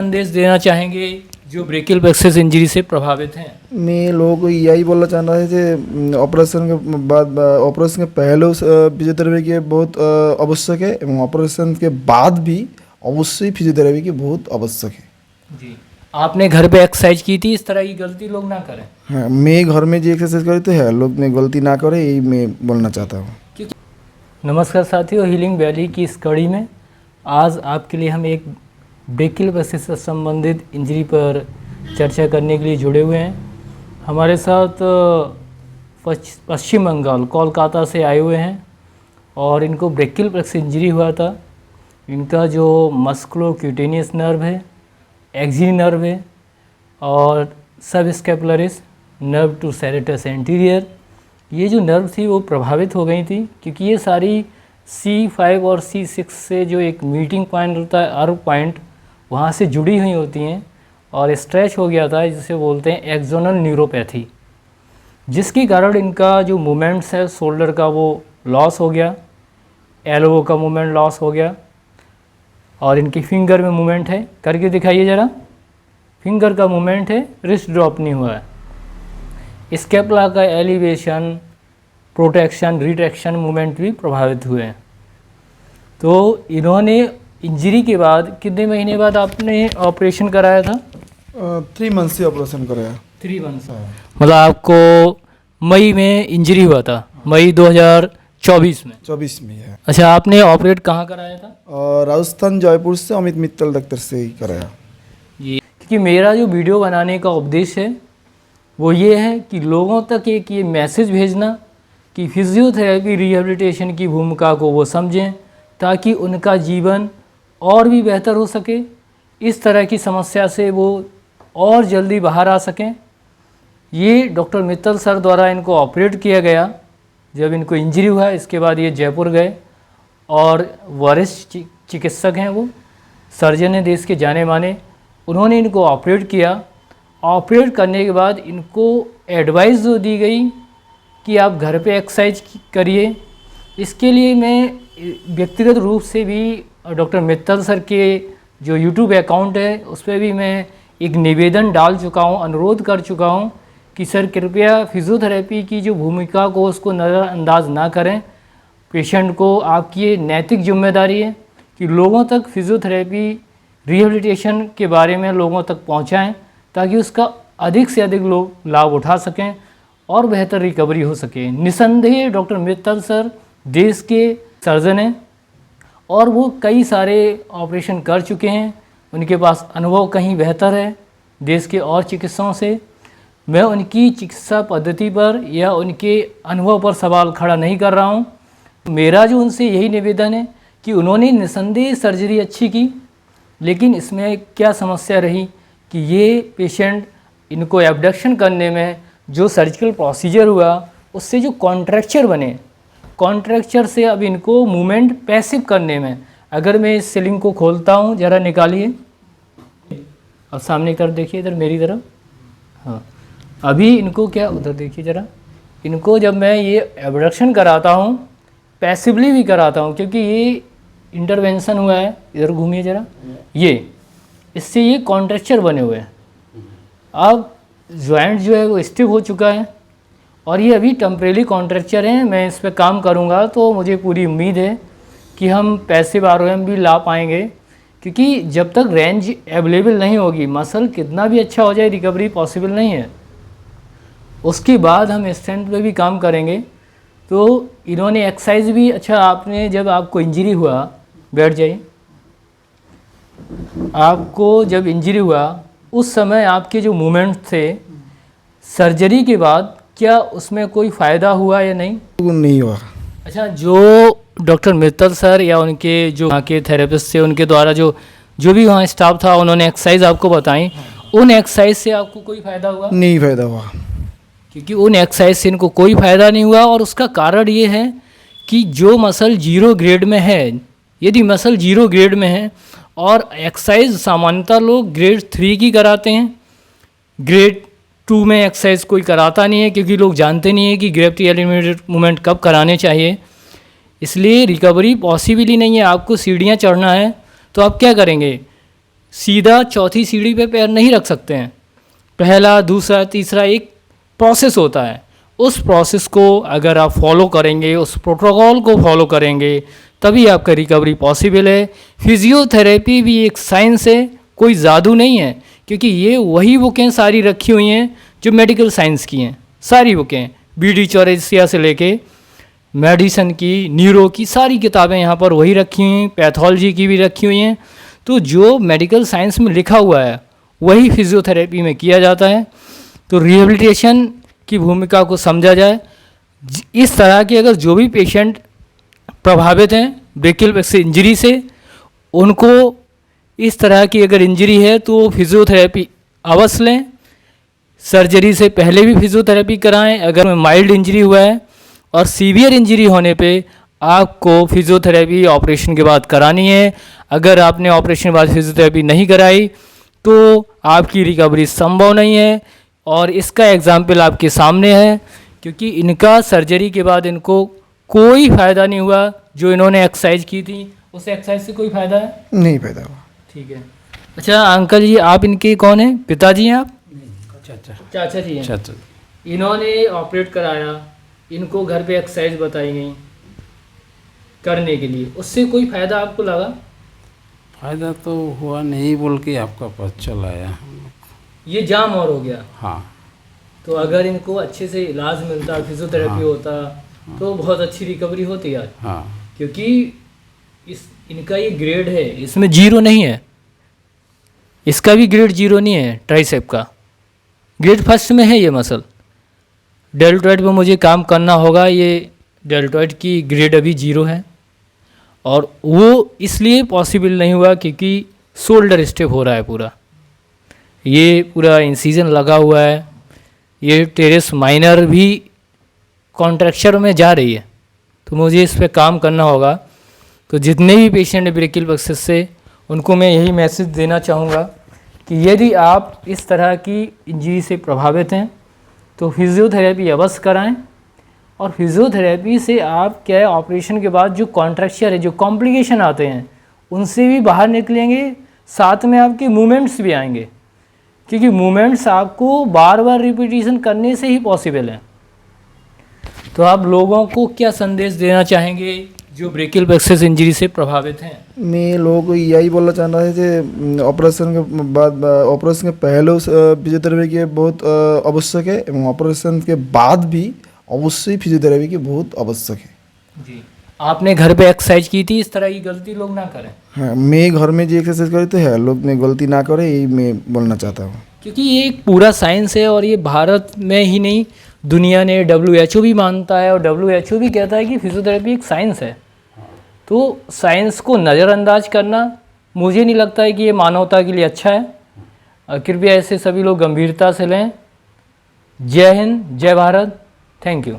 संदेश देना चाहेंगे जो ब्रेकियल प्लेक्सस इंजरी से प्रभावित हैं? मैं लोगों को यही बोलना चाह रहा थे ऑपरेशन के बाद ऑपरेशन के पहले फिजियोथेरेपी की बहुत आवश्यक है एवं ऑपरेशन के बाद भी अवश्य फिजियोथेरेपी की बहुत आवश्यक है। जी, आपने घर पे एक्सरसाइज की थी, इस तरह की गलती लोग ना करें। हाँ, मैं घर में जो एक्सरसाइज करते हैं लोग में गलती ना करें, यही मैं बोलना चाहता हूँ। नमस्कार साथियों, हीलिंग वैली की इस कड़ी में आज आपके लिए हम एक ब्रेकियल प्लेक्सस से संबंधित इंजरी पर चर्चा करने के लिए जुड़े हुए हैं। हमारे साथ पश्चिम बंगाल कोलकाता से आए हुए हैं और इनको ब्रेकियल प्लेक्सस इंजरी हुआ था। इनका जो मस्कुलोक्यूटेनियस नर्व है, एक्सिनी नर्व है और सब scapularis nerve to serratus anterior, ये जो नर्व थी वो प्रभावित हो गई थी क्योंकि ये सारी C5 और C6 से जो एक मीटिंग पॉइंट होता है, अर्व पॉइंट, वहाँ से जुड़ी हुई होती हैं और स्ट्रेच हो गया था, जिसे बोलते हैं एक्सोनल न्यूरोपैथी, जिसके कारण इनका जो मूवमेंट्स है शोल्डर का वो लॉस हो गया, एल्बो का मूवमेंट लॉस हो गया और इनकी फिंगर में मूवमेंट है, करके दिखाइए ज़रा, फिंगर का मूवमेंट है, रिस्ट ड्रॉप नहीं हुआ है। स्कैपुला का एलिवेशन, प्रोटेक्शन, रिट्रैक्शन मूवमेंट भी प्रभावित हुए हैं। तो इन्होंने इंजरी के बाद कितने महीने बाद आपने ऑपरेशन कराया था? 3 मंथ से ऑपरेशन कराया। 3 मंथ, मतलब आपको मई में इंजरी हुआ था, मई 2024 में? 24 में है। अच्छा, आपने ऑपरेट कहाँ कराया था? राजस्थान जयपुर से अमित मित्तल डॉक्टर से ही कराया। ये क्योंकि मेरा जो वीडियो बनाने का उद्देश्य है वो ये है कि लोगों तक एक ये मैसेज भेजना कि फिजियोथेरेपी रिहैबिलिटेशन की भूमिका को वो समझें ताकि उनका जीवन और भी बेहतर हो सके, इस तरह की समस्या से वो और जल्दी बाहर आ सकें। ये डॉक्टर मित्तल सर द्वारा इनको ऑपरेट किया गया जब इनको इंजरी हुआ। इसके बाद ये जयपुर गए और वरिष्ठ चिकित्सक हैं, वो सर्जन हैं देश के जाने माने, उन्होंने इनको ऑपरेट किया। ऑपरेट करने के बाद इनको एडवाइस जो दी गई कि आप घर पे एक्सरसाइज करिए। इसके लिए मैं व्यक्तिगत रूप से भी डॉक्टर मित्तल सर के जो यूट्यूब अकाउंट है उस पर भी मैं एक निवेदन डाल चुका हूँ, अनुरोध कर चुका हूँ कि सर कृपया फिजियोथेरेपी की जो भूमिका को उसको नज़रअंदाज ना करें। पेशेंट को आपकी ये नैतिक जिम्मेदारी है कि लोगों तक फिजियोथेरेपी रिहैबिलिटेशन के बारे में लोगों तक पहुँचाएँ ताकि उसका अधिक से अधिक लोग लाभ उठा सकें और बेहतर रिकवरी हो सके। निसंदेह डॉक्टर मित्तल सर देश के सर्जन हैं और वो कई सारे ऑपरेशन कर चुके हैं, उनके पास अनुभव कहीं बेहतर है देश के और चिकित्सकों से। मैं उनकी चिकित्सा पद्धति पर या उनके अनुभव पर सवाल खड़ा नहीं कर रहा हूँ। मेरा जो उनसे यही निवेदन है कि उन्होंने निसंदेह सर्जरी अच्छी की, लेकिन इसमें क्या समस्या रही कि ये पेशेंट, इनको एब्डक्शन करने में जो सर्जिकल प्रोसीजर हुआ उससे जो कॉन्ट्रैक्चर बने, कॉन्ट्रैक्चर से अब इनको मूवमेंट पैसिव करने में, अगर मैं इस सीलिंग को खोलता हूँ, ज़रा निकालिए और सामने कर देखिए इधर मेरी तरफ, हाँ अभी इनको क्या, उधर देखिए ज़रा, इनको जब मैं ये एब्डक्शन कराता हूँ, पैसिवली भी कराता हूँ क्योंकि ये इंटरवेंशन हुआ है, इधर घूमिए ज़रा, ये इससे ये कॉन्ट्रैक्चर बने हुए हैं। अब जॉइंट जो है वो स्टिफ हो चुका है और ये अभी टेम्परेरी कॉन्ट्रैक्चर हैं। मैं इस पर काम करूँगा तो मुझे पूरी उम्मीद है कि हम पैसिव ROM भी ला पाएंगे, क्योंकि जब तक रेंज अवेलेबल नहीं होगी, मसल कितना भी अच्छा हो जाए, रिकवरी पॉसिबल नहीं है। उसके बाद हम स्टेंट पे भी काम करेंगे। तो इन्होंने एक्सरसाइज भी, अच्छा आपने जब आपको इंजरी हुआ, बैठ जाइए, आपको जब इंजरी हुआ उस समय आपके जो मूवमेंट थे, सर्जरी के बाद क्या उसमें कोई फ़ायदा हुआ या नहीं? नहीं हुआ। अच्छा, जो डॉक्टर मित्तल सर या उनके जो वहाँ के थेरेपिस्ट थे, उनके द्वारा जो भी वहाँ स्टाफ था, उन्होंने एक्सरसाइज आपको बताई, उन एक्सरसाइज से आपको कोई फ़ायदा हुआ? नहीं फ़ायदा हुआ, क्योंकि उन एक्सरसाइज से इनको कोई फ़ायदा नहीं हुआ। और उसका कारण ये है कि जो मसल 0 ग्रेड में है, यदि मसल 0 ग्रेड में है और एक्सरसाइज सामान्यतः लोग ग्रेड 3 की कराते हैं, ग्रेड 2 में एक्सरसाइज कोई कराता नहीं है क्योंकि लोग जानते नहीं है कि ग्रेविटी एलिमेंटेड मूवमेंट कब कराने चाहिए। इसलिए रिकवरी पॉसिबल ही नहीं है। आपको सीढ़ियाँ चढ़ना है तो आप क्या करेंगे? सीधा चौथी सीढ़ी पे पैर नहीं रख सकते हैं। पहला, दूसरा, तीसरा एक प्रोसेस होता है। उस प्रोसेस को अगर आप फॉलो करेंगे, उस प्रोटोकॉल को फॉलो करेंगे, तभी आपका रिकवरी पॉसिबल है। फिजियोथेरेपी भी एक साइंस है, कोई जादू नहीं है, क्योंकि ये वही बुकें सारी रखी हुई हैं जो मेडिकल साइंस की हैं। सारी बुकें BD चौरसिया से लेके मेडिसिन की, न्यूरो की सारी किताबें यहाँ पर वही रखी हुई हैं, पैथोलॉजी की भी रखी हुई हैं। तो जो मेडिकल साइंस में लिखा हुआ है वही फिजियोथेरेपी में किया जाता है। तो रिहेबिलिटेशन की भूमिका को समझा जाए। इस तरह के अगर जो भी पेशेंट प्रभावित हैं ब्रेकियल प्लेक्सस इंजरी से, उनको इस तरह की अगर इंजरी है तो फिजियोथेरेपी अवश्य लें। सर्जरी से पहले भी फिजियोथेरेपी कराएं अगर माइल्ड इंजरी हुआ है, और सीवियर इंजरी होने पे आपको फिजियोथेरेपी ऑपरेशन के बाद करानी है। अगर आपने ऑपरेशन के बाद फिजियोथेरेपी नहीं कराई तो आपकी रिकवरी संभव नहीं है। और इसका एग्जाम्पल आपके सामने है, क्योंकि इनका सर्जरी के बाद इनको कोई फ़ायदा नहीं हुआ। जो इन्होंने एक्सरसाइज की थी उस एक्सरसाइज से कोई फ़ायदा है नहीं पैदा हुआ। ठीक है। अच्छा अंकल जी, आप इनके कौन हैं? पिताजी हैं आप? चाचा चाचा जी हैं। चाचा इन्होंने ऑपरेट कराया, इनको घर पे एक्सरसाइज बताई गई करने के लिए, उससे कोई फ़ायदा आपको लगा? फायदा तो हुआ नहीं बोल के आपका पास चला आया। ये जाम और हो गया। हाँ तो अगर इनको अच्छे से इलाज मिलता, फिजियोथेरेपी होता, तो बहुत अच्छी रिकवरी होती यार। हाँ क्योंकि इनका ये ग्रेड है, इसमें 0 नहीं है। इसका भी ग्रेड 0 नहीं है, ट्राइसेप का ग्रेड 1 में है ये मसल। डेल्टॉइड पे मुझे काम करना होगा, ये डेल्टॉइड की ग्रेड अभी 0 है, और वो इसलिए पॉसिबल नहीं हुआ क्योंकि शोल्डर स्टेप हो रहा है पूरा। ये पूरा इंसीजन लगा हुआ है, ये टेरेस माइनर भी कॉन्ट्रैक्चर में जा रही है, तो मुझे इस पे काम करना होगा। तो जितने भी पेशेंट हैं ब्रेकियल प्लेक्सस से, उनको मैं यही मैसेज देना चाहूँगा कि यदि आप इस तरह की इंजरी से प्रभावित हैं तो फिजियोथेरेपी अवश्य कराएं। और फिजियोथेरेपी से आप क्या है, ऑपरेशन के बाद जो कॉन्ट्रैक्चर है, जो कॉम्प्लिकेशन आते हैं, उनसे भी बाहर निकलेंगे, साथ में आपके मूवमेंट्स भी आएंगे, क्योंकि मूवमेंट्स आपको बार बार रिपीटिशन करने से ही पॉसिबल है। तो आप लोगों को क्या संदेश देना चाहेंगे जो ब्रेकियल प्लेक्सस इंजरी से प्रभावित हैं? मैं लोगों को यही बोलना चाह रहा था कि ऑपरेशन के बाद, ऑपरेशन के पहले फिजियोथेरेपी की बहुत आवश्यक है, एवं ऑपरेशन के बाद भी अवश्य फिजियोथेरेपी की बहुत आवश्यक है। जी, आपने घर पे एक्सरसाइज की थी, इस तरह की गलती लोग ना करें। हाँ, मैं घर में जो एक्सरसाइज करी तो है, लोग में गलती ना करें, यही मैं बोलना चाहता हूँ। क्योंकि ये एक पूरा साइंस है, और ये भारत में ही नहीं दुनिया ने WHO भी मानता है, और WHO भी कहता है कि फिजियोथेरेपी एक साइंस है। तो साइंस को नज़रअंदाज करना मुझे नहीं लगता है कि ये मानवता के लिए अच्छा है। कृपया ऐसे सभी लोग गंभीरता से लें। जय हिंद, जय भारत, थैंक यू।